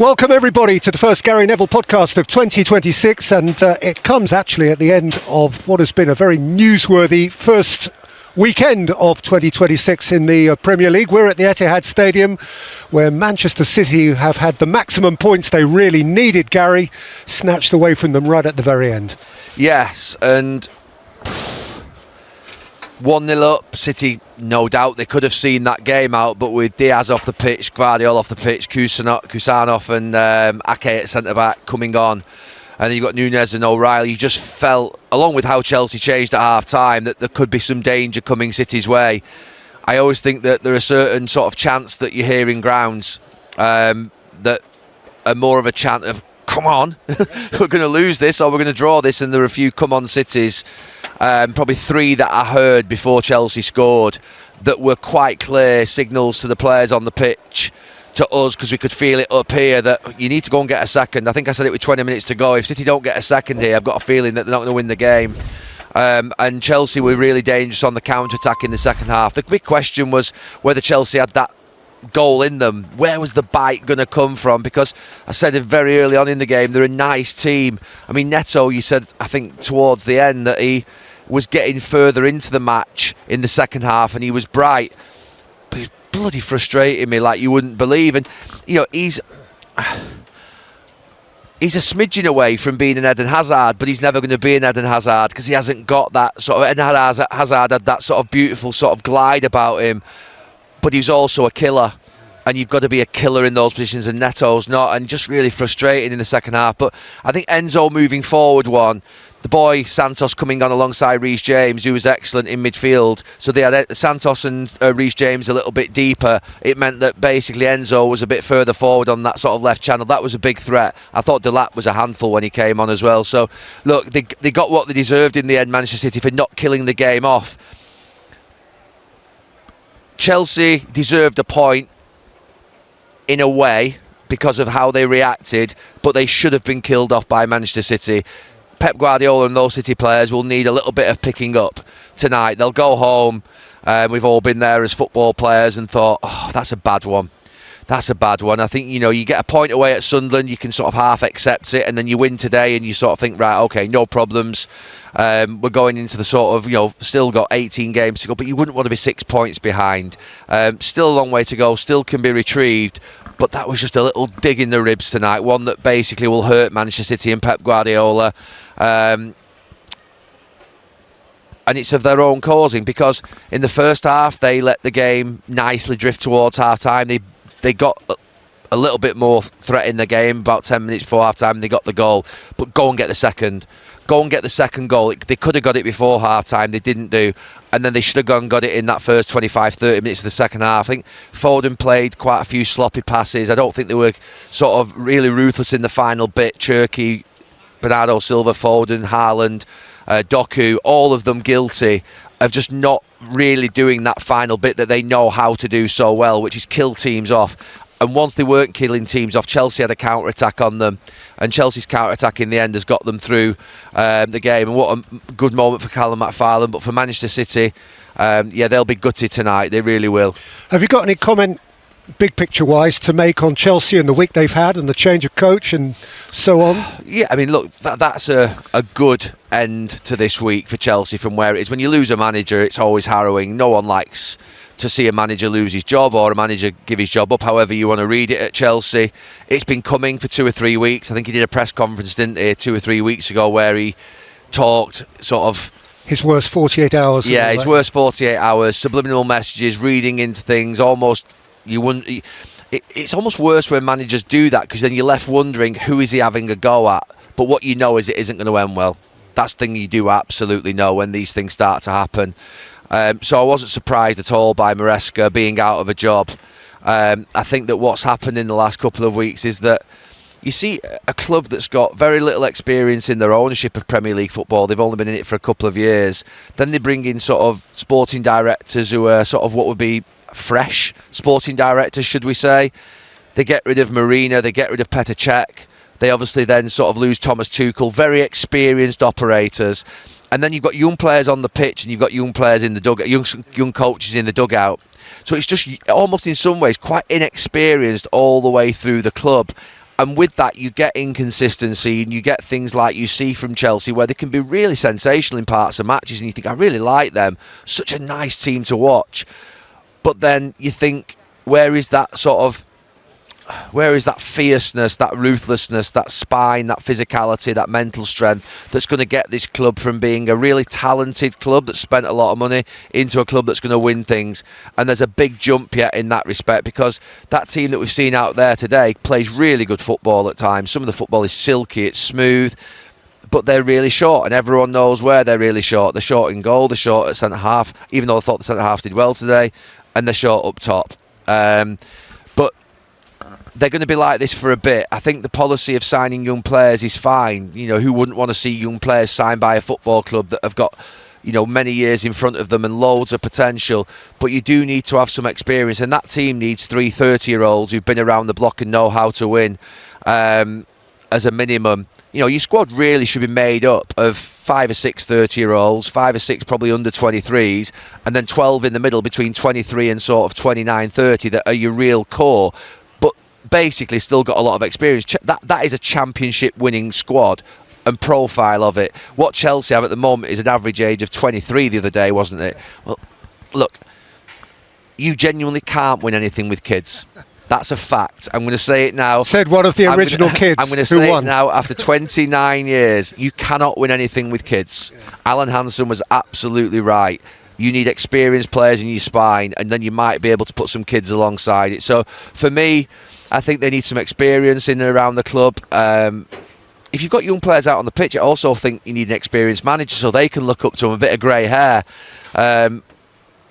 Welcome everybody to the first Gary Neville podcast of 2026, and it comes actually at the end of what has been a very newsworthy first weekend of 2026 in the Premier League. We're at the Etihad Stadium where Manchester City have had the maximum points they really needed, Gary, snatched away from them right at the very end. Yes, and 1-0 up, City, no doubt they could have seen that game out, but with Diaz off the pitch, Guardiola off the pitch, Kusanov and Ake at centre-back coming on, and then you've got Nunez and O'Reilly, you just felt, along with how Chelsea changed at half-time, that there could be some danger coming City's way. I always think that there are certain sort of chants that you hear in grounds that are more of a chant of, come on, we're going to lose this or we're going to draw this, and there are a few come-on Cities, probably three that I heard before Chelsea scored, that were quite clear signals to the players on the pitch, to us, because we could feel it up here, that you need to go and get a second. I think I said it with 20 minutes to go. If City don't get a second here, I've got a feeling that they're not going to win the game. And Chelsea were really dangerous on the counter-attack in the second half. The big question was whether Chelsea had that goal in them. Where was the bite going to come from? Because I said it very early on in the game, they're a nice team. I mean, Neto, you said, I think towards the end, that he was getting further into the match in the second half and he was bright. But he's bloody frustrating me like you wouldn't believe. And, you know, he's a smidgen away from being an Eden Hazard, but he's never going to be an Eden Hazard because he hasn't got that sort of... Eden Hazard had that sort of beautiful sort of glide about him, but he's also a killer, and you've got to be a killer in those positions, and Neto's not, and just really frustrating in the second half. But I think Enzo moving forward the boy Santos coming on alongside Reece James, who was excellent in midfield, so they had Santos and Reece James a little bit deeper. It meant that basically Enzo was a bit further forward on that sort of left channel. That was a big threat. I thought Delap was a handful when he came on as well. So look, they got what they deserved in the end, Manchester City, for not killing the game off. Chelsea deserved a point in a way because of how they reacted, but they should have been killed off by Manchester City. Pep Guardiola and those City players will need a little bit of picking up tonight. They'll go home. We've all been there as football players and thought, oh, that's a bad one. That's a bad one. I think, you know, you get a point away at Sunderland, you can sort of half accept it, and then you win today and you sort of think, right, okay, no problems. We're going into the sort of, you know, still got 18 games to go, but you wouldn't want to be 6 points behind. Still a long way to go, still can be retrieved, but that was just a little dig in the ribs tonight, one that basically will hurt Manchester City and Pep Guardiola. And it's of their own causing, because in the first half they let the game nicely drift towards half-time. They got a little bit more threat in the game about 10 minutes before half-time. They got the goal, but go and get the second. Go and get the second goal. They could have got it before half-time. They didn't do. And then they should have gone and got it in that first 25, 30 minutes of the second half. I think Foden played quite a few sloppy passes. I don't think they were sort of really ruthless in the final bit. Cherky, Bernardo Silva, Foden, Haaland, Doku, all of them guilty of just not really doing that final bit that they know how to do so well, which is kill teams off. And once they weren't killing teams off, Chelsea had a counter-attack on them, and Chelsea's counter-attack in the end has got them through the game. And what a good moment for Callum McFarlane. But for Manchester City, they'll be gutted tonight. They really will. Have you got any comment, big picture-wise, to make on Chelsea and the week they've had and the change of coach and so on? Yeah, I mean, look, that's a good end to this week for Chelsea from where it is. When you lose a manager, it's always harrowing. No one likes to see a manager lose his job or a manager give his job up, however you want to read it at Chelsea. It's been coming for 2 or 3 weeks. I think he did a press conference, didn't he, 2 or 3 weeks ago, where he talked sort of... His worst 48 hours. Yeah, his worst 48 hours, subliminal messages, reading into things, almost... You wouldn't. It's almost worse when managers do that, because then you're left wondering who is he having a go at. But what you know is it isn't going to end well. That's the thing you do absolutely know when these things start to happen. So I wasn't surprised at all by Maresca being out of a job. I think that what's happened in the last couple of weeks is that you see a club that's got very little experience in their ownership of Premier League football. They've only been in it for a couple of years. Then they bring in sort of sporting directors who are sort of what would be fresh sporting directors, should we say. They get rid of Marina, they get rid of Petr Cech. They obviously then sort of lose Thomas Tuchel, very experienced operators. And then you've got young players on the pitch and you've got young players in the dugout, young coaches in the dugout. So it's just almost in some ways quite inexperienced all the way through the club. And with that, you get inconsistency, and you get things like you see from Chelsea, where they can be really sensational in parts of matches, and you think, I really like them. Such a nice team to watch. But then you think, where is that fierceness, that ruthlessness, that spine, that physicality, that mental strength that's going to get this club from being a really talented club that spent a lot of money into a club that's going to win things? And there's a big jump yet in that respect, because that team that we've seen out there today plays really good football at times. Some of the football is silky, it's smooth, but they're really short, and everyone knows where they're really short. They're short in goal, they're short at centre-half, even though I thought the centre-halves did well today, and they're short up top. But they're going to be like this for a bit. I think the policy of signing young players is fine. You know, who wouldn't want to see young players signed by a football club that have got, you know, many years in front of them and loads of potential? But you do need to have some experience, and that team needs 3 30-year-olds who've been around the block and know how to win as a minimum. You know, your squad really should be made up of 5 or 6 30-year-olds, 5 or 6 probably under 23s, and then 12 in the middle between 23 and sort of 29, 30 that are your real core. Basically still got a lot of experience. That is a championship winning squad and profile of it. What Chelsea have at the moment is an average age of 23 the other day, wasn't it? Well, look, you genuinely can't win anything with kids. That's a fact. I'm going to say it now. Said one of the original kids. I'm going to say it now. After 29 years, you cannot win anything with kids. Yeah. Alan Hansen was absolutely right. You need experienced players in your spine, and then you might be able to put some kids alongside it. So for me, I think they need some experience in and around the club. If you've got young players out on the pitch, I also think you need an experienced manager so they can look up to them, a bit of grey hair. And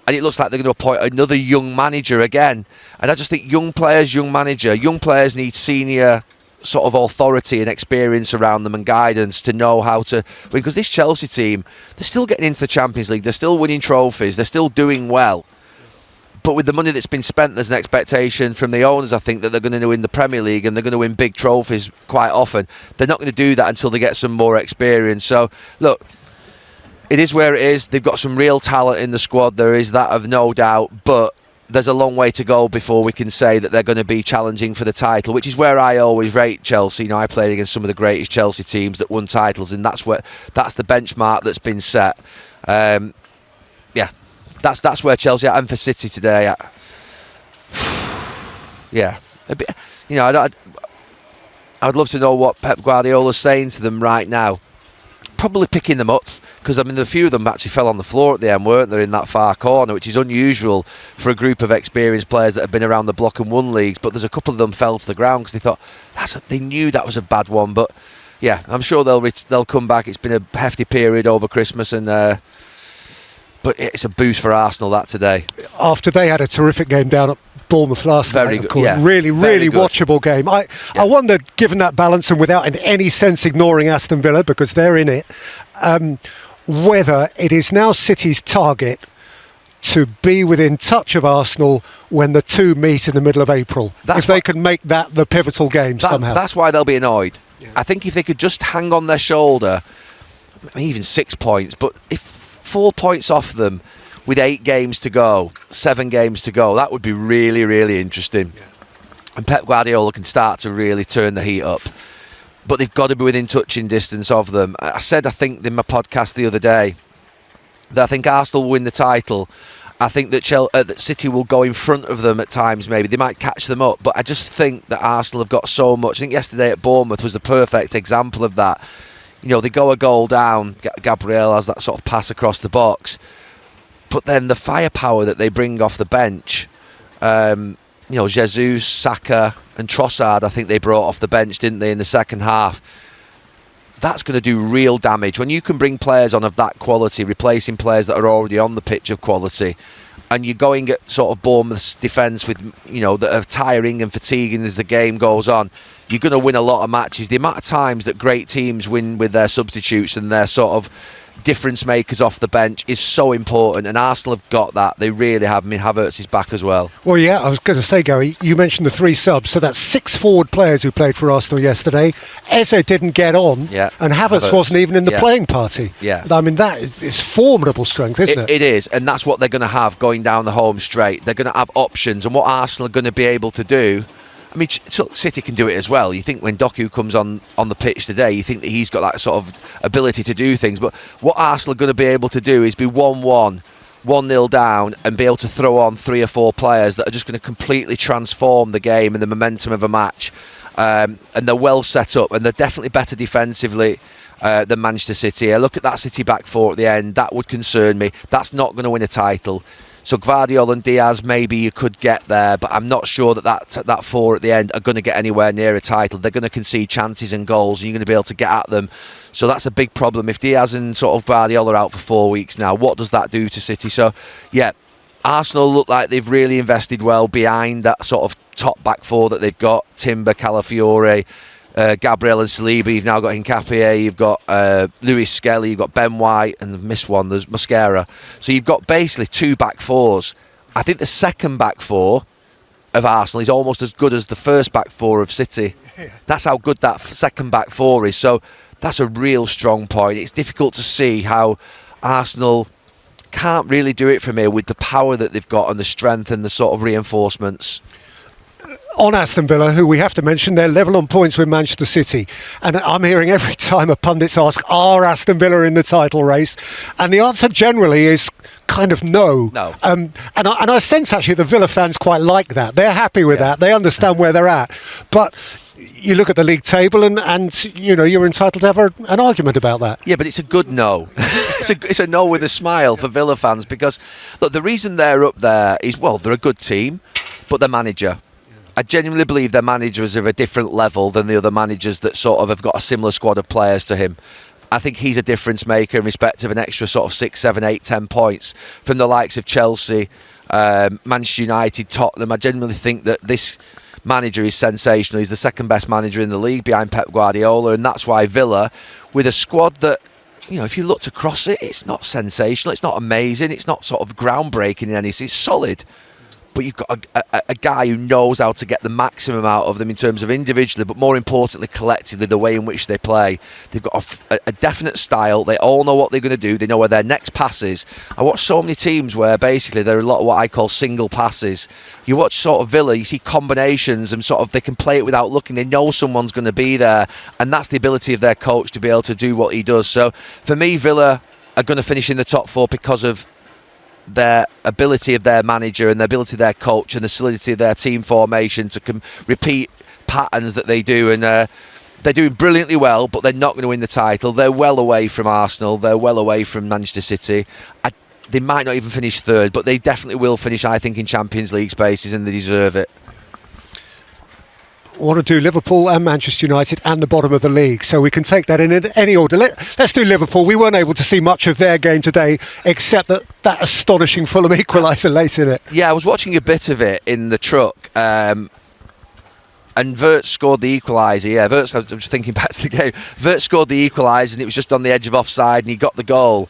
it looks like they're going to appoint another young manager again. And I just think young players, young manager, young players need senior sort of authority and experience around them and guidance to know how to win. Because this Chelsea team, they're still getting into the Champions League, they're still winning trophies, they're still doing well. But with the money that's been spent, there's an expectation from the owners, I think, that they're going to win the Premier League and they're going to win big trophies quite often. They're not going to do that until they get some more experience. So, look, it is where it is. They've got some real talent in the squad. There is that, of no doubt. But there's a long way to go before we can say that they're going to be challenging for the title, which is where I always rate Chelsea. You know, I played against some of the greatest Chelsea teams that won titles, and that's the benchmark that's been set. That's where Chelsea are. And for City today, yeah, a bit, you know, I'd love to know what Pep Guardiola's saying to them right now. Probably picking them up, because I mean, a few of them actually fell on the floor at the end, weren't they, in that far corner, which is unusual for a group of experienced players that have been around the block and won leagues. But there's a couple of them fell to the ground because they thought they knew that was a bad one. But yeah, I'm sure they'll come back. It's been a hefty period over Christmas, and but it's a boost for Arsenal that today. After they had a terrific game down at Bournemouth last night, of course. Yeah, really watchable game. I wondered, given that balance and without in any sense ignoring Aston Villa, because they're in it, whether it is now City's target to be within touch of Arsenal when the two meet in the middle of April. If they can make that the pivotal game somehow. That's why they'll be annoyed. Yeah. I think if they could just hang on their shoulder, I mean, even 6 points, but if 4 points off them with 8 games to go, 7 games to go, that would be really, really interesting. Yeah. And Pep Guardiola can start to really turn the heat up. But they've got to be within touching distance of them. I said, I think, in my podcast the other day, that I think Arsenal will win the title. I think that City will go in front of them at times, maybe. They might catch them up. But I just think that Arsenal have got so much. I think yesterday at Bournemouth was the perfect example of that. You know, they go a goal down, Gabriel has that sort of pass across the box, but then the firepower that they bring off the bench, you know, Jesus, Saka and Trossard, I think they brought off the bench, didn't they, in the second half? That's going to do real damage. When you can bring players on of that quality, replacing players that are already on the pitch of quality, and you're going at sort of Bournemouth's defence with, you know, that are tiring and fatiguing as the game goes on, you're going to win a lot of matches. The amount of times that great teams win with their substitutes and their sort of difference makers off the bench is so important, and Arsenal have got that. They really have. I mean, Havertz is back as well. Well, yeah, I was going to say, Gary, you mentioned the 3 subs, so that's 6 forward players who played for Arsenal yesterday. Eze didn't get on, and Havertz wasn't even in the playing party. Yeah, I mean, that is formidable strength, isn't it? It is, and that's what they're going to have going down the home straight. They're going to have options, and what Arsenal are going to be able to do, I mean, City can do it as well. You think when Doku comes on the pitch today, you think that he's got that sort of ability to do things. But what Arsenal are going to be able to do is be 1-1, 1-0 down, and be able to throw on 3 or 4 players that are just going to completely transform the game and the momentum of a match. And they're well set up, and they're definitely better defensively than Manchester City. I look at that City back four at the end. That would concern me. That's not going to win a title. So Guardiola and Diaz, maybe you could get there, but I'm not sure that four at the end are going to get anywhere near a title. They're going to concede chances and goals, and you're going to be able to get at them. So that's a big problem. If Diaz and sort of Guardiola are out for 4 weeks now, what does that do to City? So, yeah, Arsenal look like they've really invested well behind that sort of top back four that they've got. Timber, Calafiore, Gabriel and Saliba. You've now got Nketiah, you've got Lewis Skelly, you've got Ben White, and the missed one, there's Mosquera. So you've got basically 2 back fours. I think the second back four of Arsenal is almost as good as the first back four of City. That's how good that second back four is. So that's a real strong point. It's difficult to see how Arsenal can't really do it from here with the power that they've got and the strength and the sort of reinforcements. On Aston Villa, who we have to mention, they're level on points with Manchester City. And I'm hearing every time a pundits ask, are Aston Villa in the title race? And the answer generally is kind of no. No. And I sense actually the Villa fans quite like that. They're happy with that. They understand where they're at. But you look at the league table and you know, you're entitled to have an argument about that. Yeah, but it's a good no. It's a no with a smile for Villa fans, because look, the reason they're up there is, well, they're a good team, but their manager. I genuinely believe their manager is of a different level than the other managers that sort of have got a similar squad of players to him. I think he's a difference maker in respect of an extra sort of 6, 7, 8, 10 points from the likes of Chelsea, Manchester United, Tottenham. I genuinely think that this manager is sensational. He's the second best manager in the league behind Pep Guardiola, and that's why Villa, with a squad that, you know, if you looked across it, it's not sensational, it's not amazing, it's not sort of groundbreaking in any sense, it's solid. But you've got a guy who knows how to get the maximum out of them in terms of individually, but more importantly, collectively, the way in which they play. They've got a definite style. They all know what they're going to do. They know where their next pass is. I watch so many teams where basically there are a lot of what I call single passes. You watch sort of Villa, you see combinations and sort of they can play it without looking. They know someone's going to be there, and that's the ability of their coach to be able to do what he does. So for me, Villa are going to finish in the top 4 because of their ability of their manager and the ability of their coach and the solidity of their team formation to repeat patterns that they do, and they're doing brilliantly well, but they're not going to win the title. They're well away from Arsenal, they're well away from Manchester City. They might not even finish 3rd, but they definitely will finish, I think, in Champions League spaces, and they deserve it. Want to do Liverpool and Manchester United and the bottom of the league, so we can take that in any order. Let's do Liverpool. We weren't able to see much of their game today, except that astonishing Fulham equaliser late in it. Yeah, I was watching a bit of it in the truck, and Wirtz scored the equaliser. Yeah, Wirtz, I'm just thinking back to the game. Wirtz scored the equaliser, and it was just on the edge of offside, and he got the goal.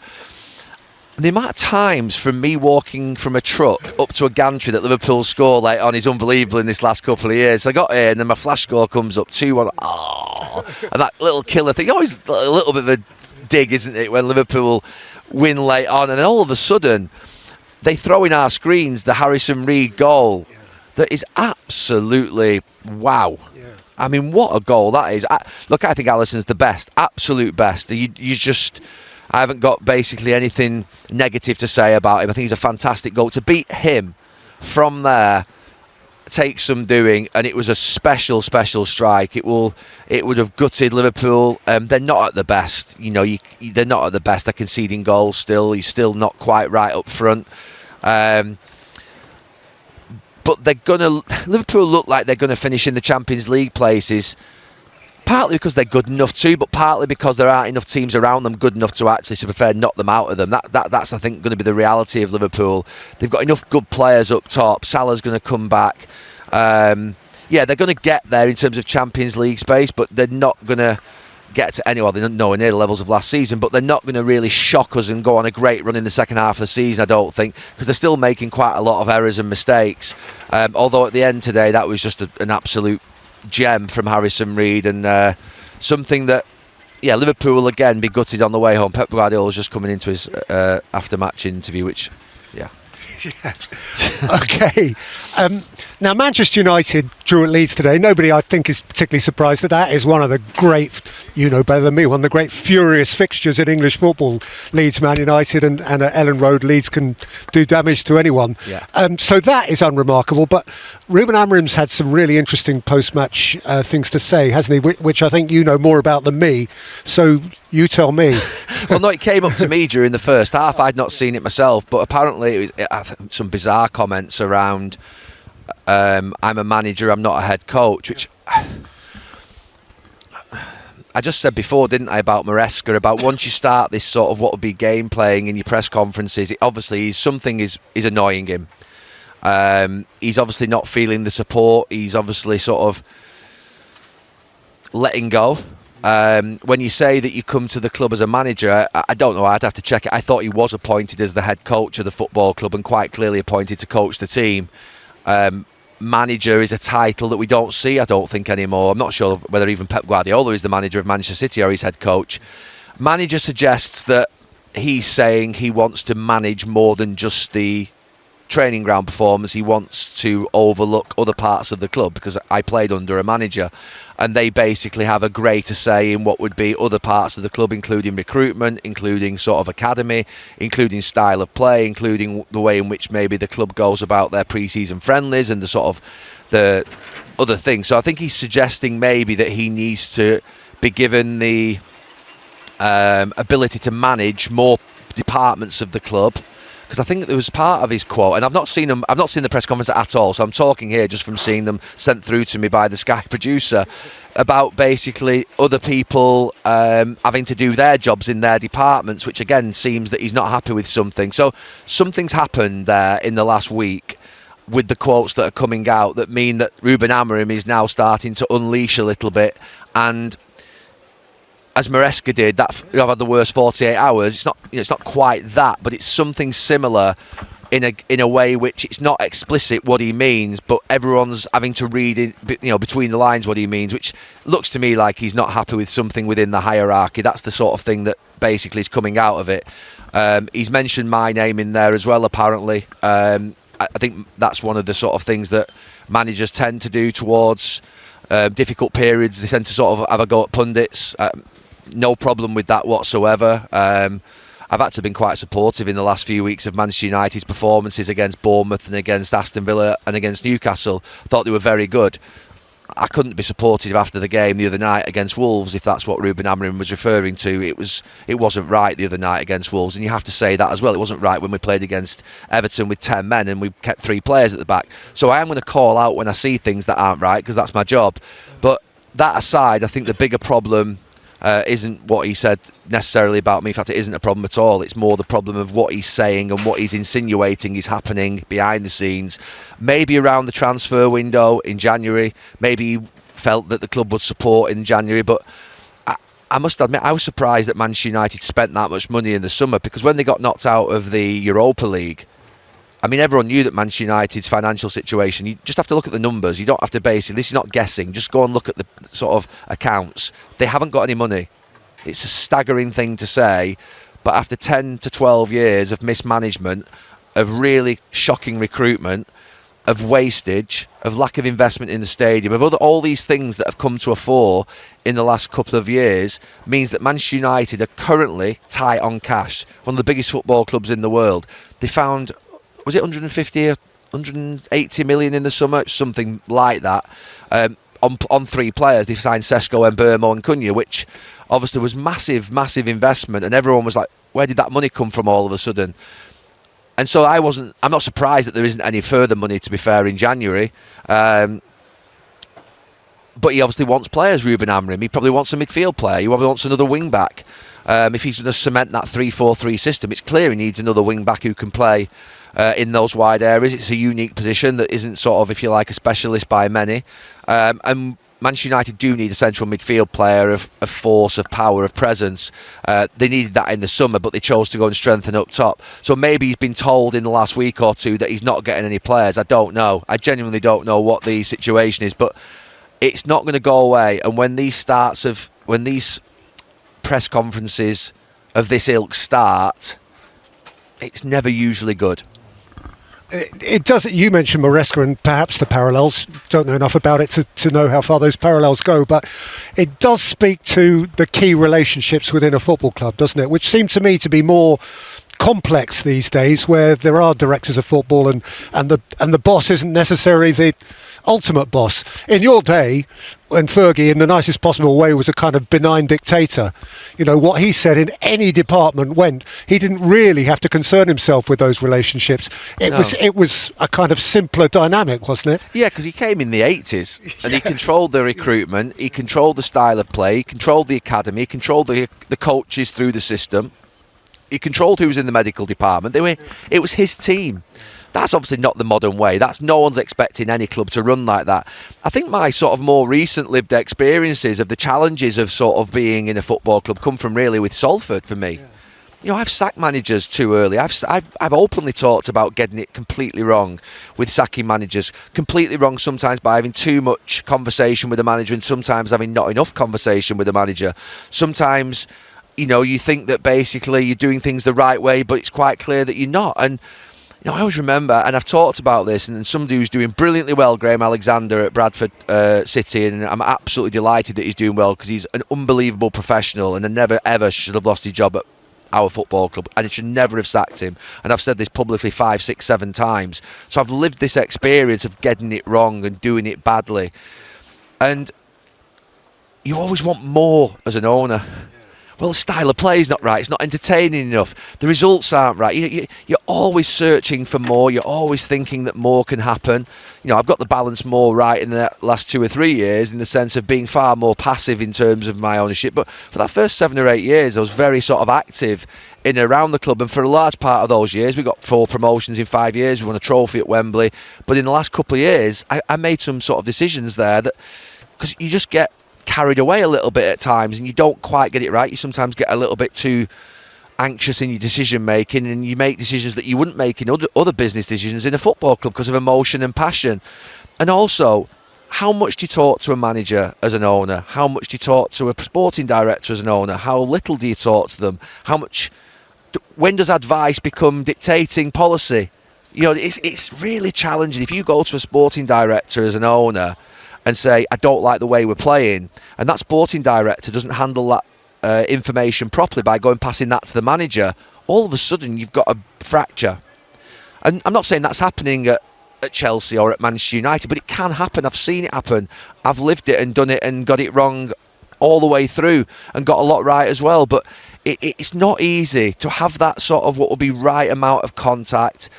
And the amount of times from me walking from a truck up to a gantry that Liverpool score late on is unbelievable in this last couple of years. I got here and then my flash score comes up 2-1. Oh, and that little killer thing, always a little bit of a dig, isn't it, when Liverpool win late on, and then all of a sudden they throw in our screens the Harrison Reed goal that is absolutely wow. I mean, what a goal that is. Look, I think Alisson's the best, absolute best. I haven't got basically anything negative to say about him. I think he's a fantastic goal. To beat him from there takes some doing, and it was a special strike. It would have gutted Liverpool. They're not at the best. You know, they're not at the best. They're conceding goals still. He's still not quite right up front. But Liverpool look like they're gonna finish in the Champions League places. Partly because they're good enough to, but partly because there aren't enough teams around them good enough to actually prefer knock them out of them. That's I think going to be the reality of Liverpool. They've got enough good players up top. Salah's going to come back. They're going to get there in terms of Champions League space, but they're not going to get to anywhere. They're nowhere near the levels of last season, but they're not going to really shock us and go on a great run in the second half of the season, I don't think, because they're still making quite a lot of errors and mistakes. Although at the end today, that was just an absolute gem from Harrison Reed, and something that Liverpool will again be gutted on the way home. Pep Guardiola's just coming into his after-match interview, which Okay. Now, Manchester United drew at Leeds today. Nobody, I think, is particularly surprised that that is one of the great, you know better than me, one of the great furious fixtures in English football. Leeds, Man United, and at Ellen Road, Leeds can do damage to anyone. Yeah. So that is unremarkable. But Ruben Amorim's had some really interesting post-match things to say, hasn't he? Which I think you know more about than me. So you tell me. Well, no, it came up to me during the first half. I'd not seen it myself, but apparently it was some bizarre comments around I'm a manager, I'm not a head coach, which I just said before, didn't I, about Maresca, about once you start this sort of what would be game playing in your press conferences, it obviously something is annoying him. He's obviously not feeling the support. He's obviously sort of letting go. When you say that you come to the club as a manager, I don't know, I'd have to check it. I thought he was appointed as the head coach of the football club and quite clearly appointed to coach the team. Manager is a title that we don't see, I don't think, anymore. I'm not sure whether even Pep Guardiola is the manager of Manchester City or he's head coach. Manager suggests that he's saying he wants to manage more than just the training ground performance. He wants to overlook other parts of the club, because I played under a manager and they basically have a greater say in what would be other parts of the club, including recruitment, including sort of academy, including style of play, including the way in which maybe the club goes about their pre-season friendlies and the sort of the other things. So I think he's suggesting maybe that he needs to be given the ability to manage more departments of the club. Because I think there was part of his quote, and I've not seen the press conference at all, so I'm talking here just from seeing them sent through to me by the Sky producer, about basically other people having to do their jobs in their departments, which again seems that he's not happy with something. So something's happened there in the last week with the quotes that are coming out that mean that Ruben Amorim is now starting to unleash a little bit, and as Maresca did, that I've had the worst 48 hours. It's not quite that, but it's something similar in a way which it's not explicit what he means, but everyone's having to read it, between the lines what he means, which looks to me like he's not happy with something within the hierarchy. That's the sort of thing that basically is coming out of it. He's mentioned my name in there as well, apparently. I think that's one of the sort of things that managers tend to do towards difficult periods. They tend to sort of have a go at pundits. No problem with that whatsoever. I've had to been quite supportive in the last few weeks of Manchester United's performances against Bournemouth and against Aston Villa and against Newcastle. Thought they were very good. I couldn't be supportive after the game the other night against Wolves, if that's what Ruben Amorim was referring to. It wasn't right the other night against Wolves, and you have to say that as well. It wasn't right when we played against Everton with 10 men and we kept 3 players at the back. So I am going to call out when I see things that aren't right, because that's my job. But that aside, I think the bigger problem isn't what he said necessarily about me. In fact, it isn't a problem at all. It's more the problem of what he's saying and what he's insinuating is happening behind the scenes. Maybe around the transfer window in January. Maybe he felt that the club would support in January. But I must admit, I was surprised that Manchester United spent that much money in the summer, because when they got knocked out of the Europa League, I mean, everyone knew that Manchester United's financial situation, you just have to look at the numbers. You don't have to base it. This is not guessing. Just go and look at the sort of accounts. They haven't got any money. It's a staggering thing to say, but after 10 to 12 years of mismanagement, of really shocking recruitment, of wastage, of lack of investment in the stadium, of all these things that have come to a fore in the last couple of years, means that Manchester United are currently tight on cash. One of the biggest football clubs in the world. They found, was it 150 or 180 million in the summer? Something like that. On 3 players. They signed Sesko, Mbeumo and Cunha, which obviously was massive investment, and everyone was like, where did that money come from all of a sudden? And so I'm not surprised that there isn't any further money, to be fair, in January. But he obviously wants players, Ruben Amorim. He probably wants a midfield player. He probably wants another wing back. If he's going to cement that 3-4-3 system, it's clear he needs another wing back who can play in those wide areas. It's a unique position that isn't sort of, if you like, a specialist by many. And Manchester United do need a central midfield player of force, of power, of presence. They needed that in the summer, but they chose to go and strengthen up top. So maybe he's been told in the last week or two that he's not getting any players. I don't know. I genuinely don't know what the situation is, but it's not going to go away. And when these press conferences of this ilk start, it's never usually good. it does. You mentioned Maresca and perhaps the parallels. Don't know enough about it to know how far those parallels go, but it does speak to the key relationships within a football club, doesn't it? Which seem to me to be more complex these days, where there are directors of football and the boss isn't necessarily the ultimate boss. In your day, when Fergie, in the nicest possible way, was a kind of benign dictator, what he said in any department went. He didn't really have to concern himself with those relationships. It was a kind of simpler dynamic, wasn't it? Yeah, because he came in the 80s and he controlled the recruitment, he controlled the style of play, he controlled the academy, he controlled the coaches through the system, he controlled who was in the medical department. It was his team. That's obviously not the modern way. No one's expecting any club to run like that. I think my sort of more recent lived experiences of the challenges of sort of being in a football club come from really with Salford for me. I've sacked managers too early. I've openly talked about getting it completely wrong with sacking managers. Completely wrong sometimes by having too much conversation with the manager and sometimes having not enough conversation with the manager. Sometimes, you think that basically you're doing things the right way, but it's quite clear that you're not. And I always remember, and I've talked about this, and somebody who's doing brilliantly well, Graham Alexander at Bradford City, and I'm absolutely delighted that he's doing well because he's an unbelievable professional and I never ever should have lost his job at our football club, and I should never have sacked him. And I've said this publicly 5, 6, 7 times. So I've lived this experience of getting it wrong and doing it badly. And you always want more as an owner. Well, the style of play is not right. It's not entertaining enough. The results aren't right. You're always searching for more. You're always thinking that more can happen. I've got the balance more right in the last 2 or 3 years in the sense of being far more passive in terms of my ownership. But for that first 7 or 8 years, I was very sort of active in and around the club. And for a large part of those years, we got 4 promotions in 5 years. We won a trophy at Wembley. But in the last couple of years, I made some sort of decisions there that, because you just get carried away a little bit at times and you don't quite get it right. You sometimes get a little bit too anxious in your decision making and you make decisions that you wouldn't make in other business decisions in a football club because of emotion and passion. And also, how much do you talk to a manager as an owner? How much do you talk to a sporting director as an owner? How little do you talk to them? When does advice become dictating policy? It's really challenging. If you go to a sporting director as an owner and say, I don't like the way we're playing, and that sporting director doesn't handle that information properly by passing that to the manager, all of a sudden you've got a fracture. And I'm not saying that's happening at Chelsea or at Manchester United, but it can happen. I've seen it happen. I've lived it and done it and got it wrong all the way through and got a lot right as well. But it's not easy to have that sort of what will be right amount of contact,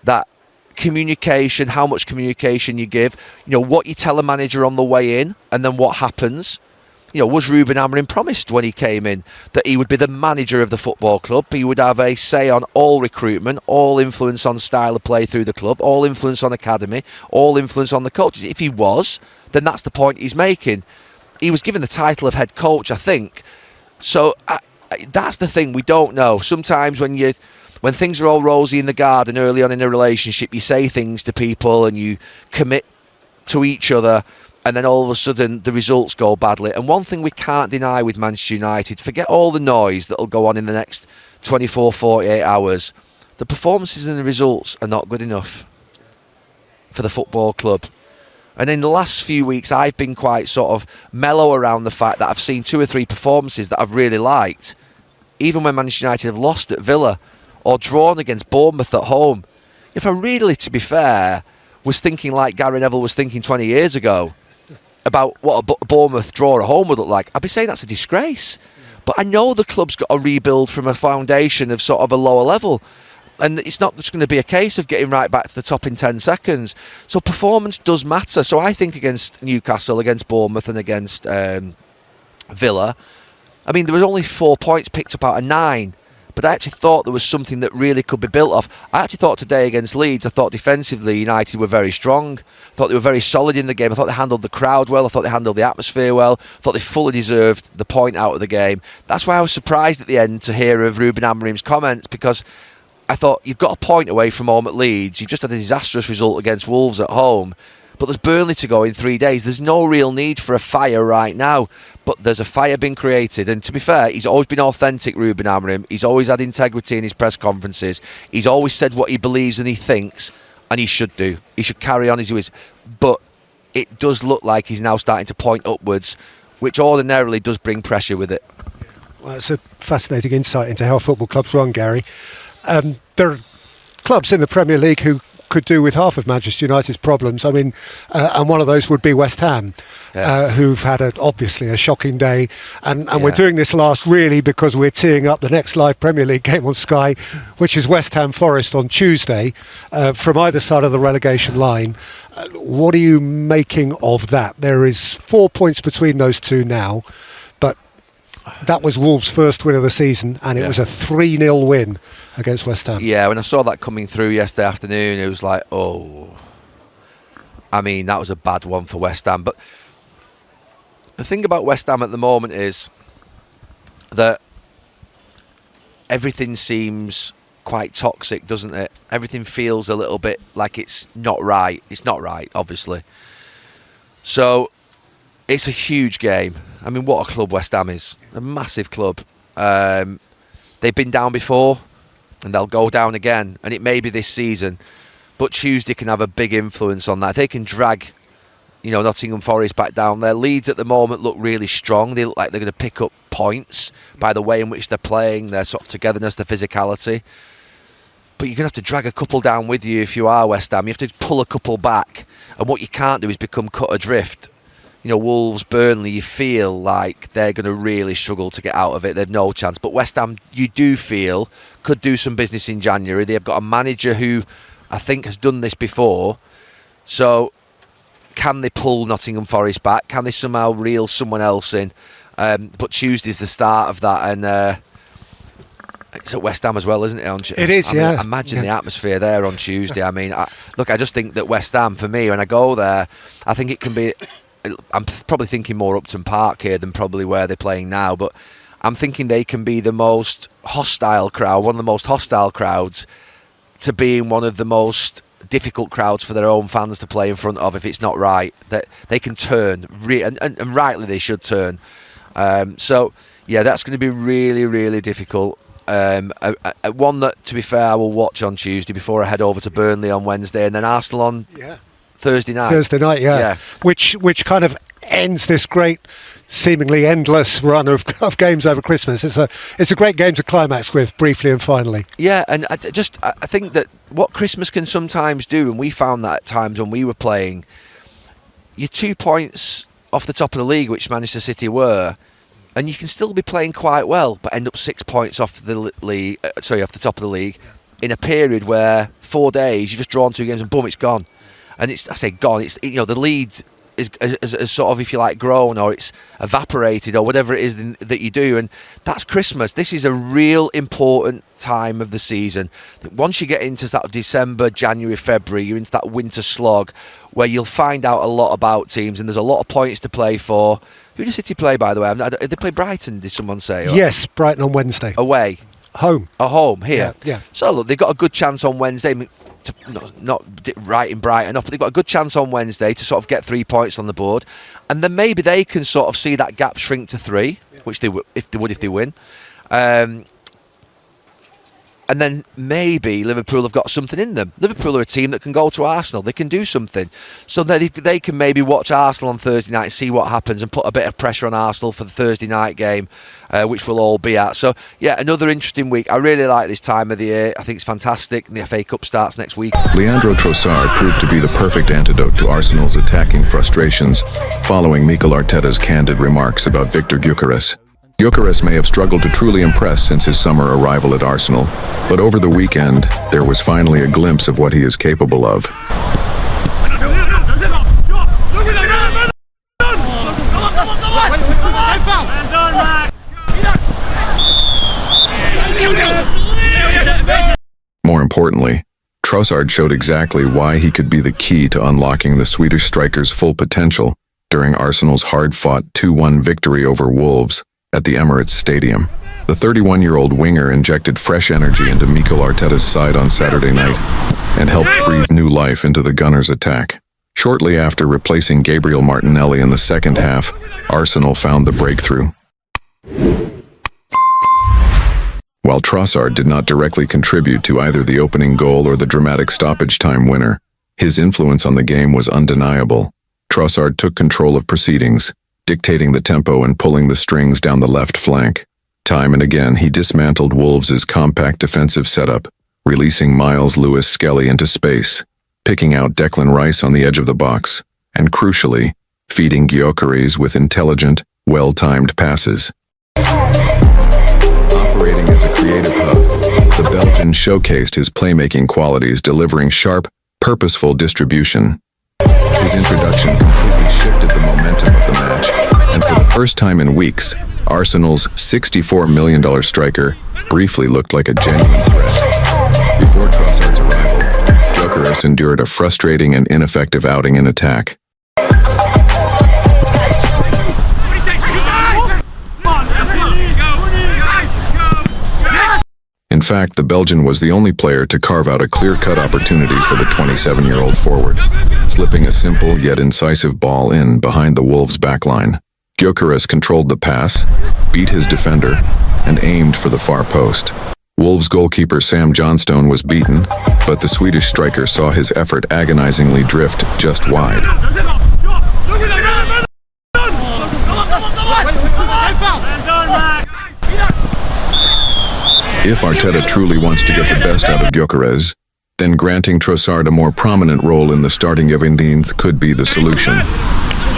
that communication, how much communication you give, what you tell a manager on the way in and then what happens. Was Ruben Amorim promised when he came in that he would be the manager of the football club? He would have a say on all recruitment, all influence on style of play through the club, all influence on academy, all influence on the coaches. If he was, then that's the point he's making. He was given the title of head coach, I think. So that's the thing we don't know. Sometimes when things are all rosy in the garden early on in a relationship, you say things to people and you commit to each other, and then all of a sudden the results go badly. And one thing we can't deny with Manchester United, forget all the noise that'll go on in the next 24, 48 hours, the performances and the results are not good enough for the football club. And in the last few weeks, I've been quite sort of mellow around the fact that I've seen 2 or 3 performances that I've really liked, even when Manchester United have lost at Villa or drawn against Bournemouth at home. If I really, to be fair, was thinking like Gary Neville was thinking 20 years ago about what a Bournemouth draw at home would look like, I'd be saying that's a disgrace. But I know the club's got to rebuild from a foundation of sort of a lower level. And it's not just going to be a case of getting right back to the top in 10 seconds. So performance does matter. So I think against Newcastle, against Bournemouth and against Villa, I mean, there was only 4 points picked up out of 9. But I actually thought there was something that really could be built off. I actually thought today against Leeds, I thought defensively United were very strong. I thought they were very solid in the game. I thought they handled the crowd well. I thought they handled the atmosphere well. I thought they fully deserved the point out of the game. That's why I was surprised at the end to hear of Ruben Amorim's comments, because I thought, you've got a point away from home at Leeds. You've just had a disastrous result against Wolves at home. But there's Burnley to go in 3 days. There's no real need for a fire right now. But there's a fire being created. And to be fair, he's always been authentic, Ruben Amorim. He's always had integrity in his press conferences. He's always said what he believes and he thinks. and he should do. He should carry on as he is. But it does look like he's now starting to point upwards, which ordinarily does bring pressure with it. Well, it's a fascinating insight into how football clubs run, Gary. There are clubs in the Premier League who could do with half of Manchester United's problems. I mean, and one of those would be West Ham, who've had obviously a shocking day. And we're doing this last really because we're teeing up the next live Premier League game on Sky, which is West Ham Forest on Tuesday, from either side of the relegation line. What are you making of that? There is 4 points between those two now, but that was Wolves' first win of the season, and it was a 3-0 win against West Ham. Yeah, when I saw that coming through yesterday afternoon, it was like, oh. I mean, that was a bad one for West Ham. But the thing about West Ham at the moment is that everything seems quite toxic, doesn't it? Everything feels a little bit like it's not right. It's not right, obviously. So it's a huge game. I mean, what a club West Ham is. A massive club. They've been down before, and they'll go down again. And it may be this season. But Tuesday can have a big influence on that. They can drag, Nottingham Forest back down. Their Leeds at the moment look really strong. They look like they're going to pick up points by the way in which they're playing, their sort of togetherness, their physicality. But you're going to have to drag a couple down with you if you are West Ham. You have to pull a couple back. And what you can't do is become cut adrift. Wolves, Burnley, you feel like they're going to really struggle to get out of it. They've no chance. But West Ham, you do feel, could do some business in January. They've got a manager who I think has done this before. So can they pull Nottingham Forest back? Can they somehow reel someone else in? But Tuesday's the start of that. And it's at West Ham as well, isn't it? It is, I imagine the atmosphere there on Tuesday. I mean, I just think that West Ham, for me, when I go there, I think it can be... I'm probably thinking more Upton Park here than probably where they're playing now, but I'm thinking they can be the most hostile crowd, one of the most hostile crowds, to being one of the most difficult crowds for their own fans to play in front of if it's not right. That they can turn, and rightly they should turn. So, yeah, that's going to be really, really difficult. One that, to be fair, I will watch on Tuesday before I head over to Burnley on Wednesday, and then Arsenal on... Thursday night, yeah. Which kind of ends this great, seemingly endless run of games over Christmas. It's a great game to climax with, briefly and finally. Yeah, and I think that what Christmas can sometimes do, and we found that at times when we were playing, you're 2 points off the top of the league, which Manchester City were, and you can still be playing quite well, but end up 6 points off the league. Off the top of the league, in a period where 4 days you've just drawn 2 games and boom, it's gone. And I say gone. It's the lead is sort of, if you like, grown, or it's evaporated, or whatever it is that you do. And that's Christmas. This is a real important time of the season. Once you get into that December, January, February, you're into that winter slog where you'll find out a lot about teams, and there's a lot of points to play for. Who did City play, by the way? They play Brighton, did someone say? Or? Yes, Brighton on Wednesday. Away. Home. At home here. Yeah. So look, they've got a good chance on Wednesday. Not right in Brighton up, but they've got a good chance on Wednesday to sort of get 3 points on the board, and then maybe they can sort of see that gap shrink to 3, which they would if they win. And then maybe Liverpool have got something in them. Liverpool are a team that can go to Arsenal. They can do something. So they can maybe watch Arsenal on Thursday night, see what happens, and put a bit of pressure on Arsenal for the Thursday night game, which we'll all be at. So, yeah, another interesting week. I really like this time of the year. I think it's fantastic. And the FA Cup starts next week. Leandro Trossard proved to be the perfect antidote to Arsenal's attacking frustrations, following Mikel Arteta's candid remarks about Victor Gyökeres. Gyökeres may have struggled to truly impress since his summer arrival at Arsenal, but over the weekend, there was finally a glimpse of what he is capable of. More importantly, Trossard showed exactly why he could be the key to unlocking the Swedish striker's full potential during Arsenal's hard-fought 2-1 victory over Wolves at the Emirates Stadium. The 31-year-old winger injected fresh energy into Mikel Arteta's side on Saturday night and helped breathe new life into the Gunners' attack. Shortly after replacing Gabriel Martinelli in the second half, Arsenal found the breakthrough. While Trossard did not directly contribute to either the opening goal or the dramatic stoppage time winner, his influence on the game was undeniable. Trossard took control of proceedings, dictating the tempo and pulling the strings down the left flank. Time and again, he dismantled Wolves' compact defensive setup, releasing Miles Lewis-Skelly into space, picking out Declan Rice on the edge of the box, and crucially, feeding Gyökeres with intelligent, well-timed passes. Operating as a creative hub, the Belgian showcased his playmaking qualities, delivering sharp, purposeful distribution. His introduction completely shifted the momentum of the match, and for the first time in weeks, Arsenal's $64 million striker briefly looked like a genuine threat. Before Trossard's arrival, Gyökeres endured a frustrating and ineffective outing in attack. In fact, the Belgian was the only player to carve out a clear-cut opportunity for the 27-year-old forward, slipping a simple yet incisive ball in behind the Wolves' backline. Gyökeres controlled the pass, beat his defender, and aimed for the far post. Wolves goalkeeper Sam Johnstone was beaten, but the Swedish striker saw his effort agonizingly drift just wide. If Arteta truly wants to get the best out of Gyökeres, then granting Trossard a more prominent role in the starting 11th could be the solution.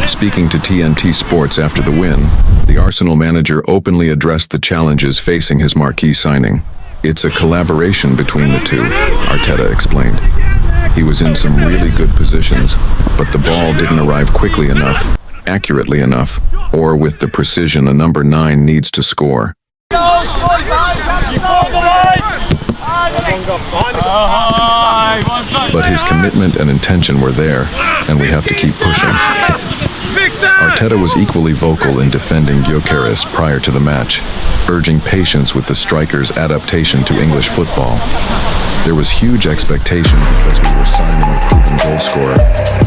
Speaking to TNT Sports after the win, the Arsenal manager openly addressed the challenges facing his marquee signing. "It's a collaboration between the two," Arteta explained. "He was in some really good positions, but the ball didn't arrive quickly enough, accurately enough, or with the precision a number 9 needs to score." But his commitment and intention were there, and we have to keep pushing. Arteta was equally vocal in defending Gyökeres prior to the match, urging patience with the striker's adaptation to English football. "There was huge expectation because we were signing a proven goal scorer,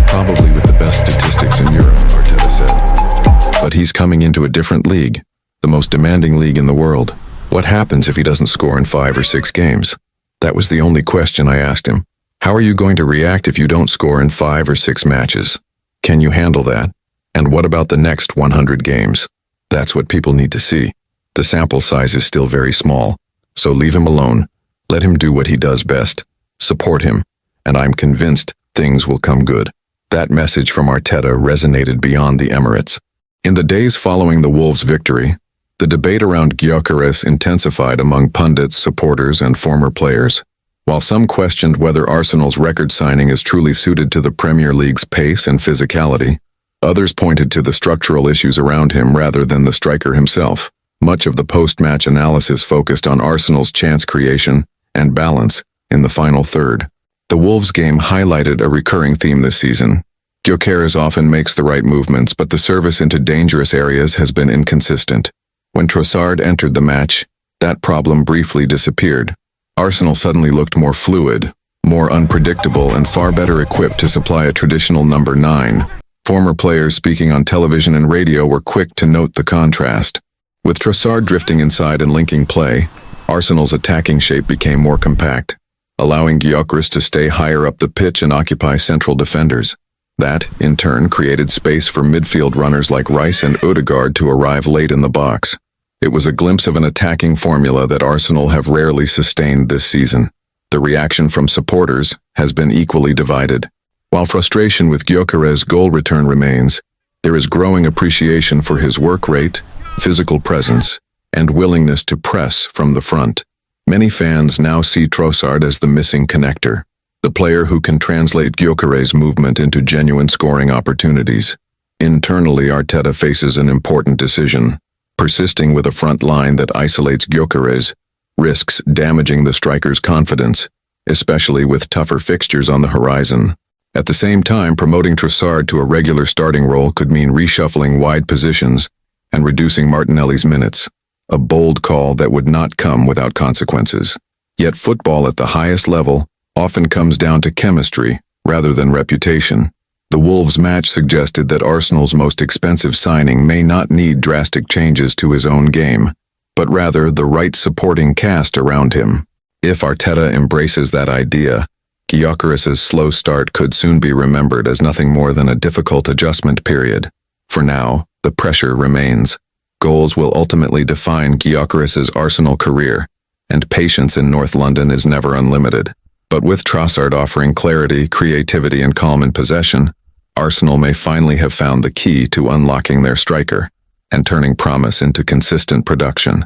probably with the best statistics in Europe," Arteta said. "But he's coming into a different league, the most demanding league in the world. What happens if he doesn't score in 5 or 6 games? That was the only question I asked him. How are you going to react if you don't score in 5 or 6 matches? Can you handle that? And what about the next 100 games? That's what people need to see. The sample size is still very small, so leave him alone. Let him do what he does best. Support him, and I'm convinced things will come good." That message from Arteta resonated beyond the Emirates. In the days following the Wolves' victory, the debate around Gyökeres intensified among pundits, supporters, and former players. While some questioned whether Arsenal's record signing is truly suited to the Premier League's pace and physicality, others pointed to the structural issues around him rather than the striker himself. Much of the post-match analysis focused on Arsenal's chance creation and balance in the final third. The Wolves game highlighted a recurring theme this season. Gyökeres often makes the right movements, but the service into dangerous areas has been inconsistent. When Trossard entered the match, that problem briefly disappeared. Arsenal suddenly looked more fluid, more unpredictable, and far better equipped to supply a traditional number 9. Former players speaking on television and radio were quick to note the contrast. With Trossard drifting inside and linking play, Arsenal's attacking shape became more compact, allowing Gyökeres to stay higher up the pitch and occupy central defenders. That, in turn, created space for midfield runners like Rice and Ødegaard to arrive late in the box. It was a glimpse of an attacking formula that Arsenal have rarely sustained this season. The reaction from supporters has been equally divided. While frustration with Gyökeres' goal return remains, there is growing appreciation for his work rate, physical presence, and willingness to press from the front. Many fans now see Trossard as the missing connector, the player who can translate Gyökeres' movement into genuine scoring opportunities. Internally, Arteta faces an important decision. Persisting with a front line that isolates Gyökeres risks damaging the striker's confidence, especially with tougher fixtures on the horizon. At the same time, promoting Trossard to a regular starting role could mean reshuffling wide positions and reducing Martinelli's minutes, a bold call that would not come without consequences. Yet football at the highest level often comes down to chemistry rather than reputation. The Wolves match suggested that Arsenal's most expensive signing may not need drastic changes to his own game. but rather the right supporting cast around him. If Arteta embraces that idea, Gyökeres's slow start could soon be remembered as nothing more than a difficult adjustment period. For now, the pressure remains. Goals will ultimately define Gyökeres's Arsenal career, and patience in North London is never unlimited. But with Trossard offering clarity, creativity, and calm in possession, Arsenal may finally have found the key to unlocking their striker and turning promise into consistent production.